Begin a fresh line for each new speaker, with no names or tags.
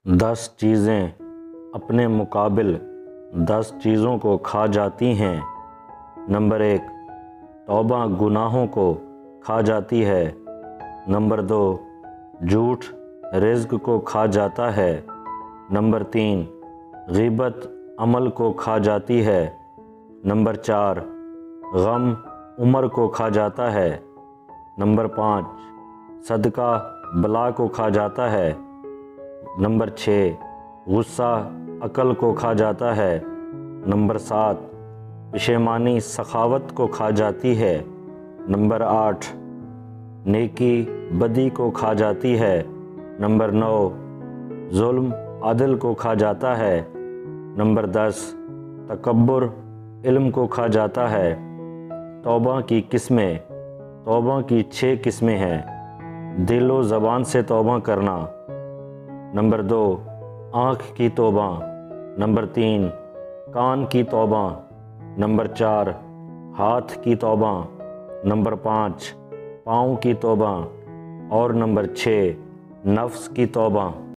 10 چیزیں اپنے مقابل 10 چیزوں کو کھا جاتی ہیں۔ نمبر 1، توبہ گناہوں کو کھا جاتی ہے۔ نمبر 2، جھوٹ رزق کو کھا جاتا ہے۔ نمبر 3، غیبت عمل کو کھا جاتی ہے۔ نمبر 4، غم عمر کو کھا جاتا ہے۔ نمبر 5، صدقہ بلا کو کھا جاتا ہے۔ نمبر 6، غصہ عقل کو کھا جاتا ہے۔ نمبر 7، پشیمانی سخاوت کو کھا جاتی ہے۔ نمبر 8، نیکی بدی کو کھا جاتی ہے۔ نمبر 9، ظلم عدل کو کھا جاتا ہے۔ نمبر 10، تکبر علم کو کھا جاتا ہے۔ توبہ کی قسمیں۔ توبہ کی 6 قسمیں ہیں۔ دل و زبان سے توبہ کرنا۔ نمبر 2، آنکھ کی توبہ۔ نمبر 3، کان کی توبہ۔ نمبر 4، ہاتھ کی توبہ۔ نمبر 5، پاؤں کی توبہ۔ اور نمبر 6، نفس کی توبہ۔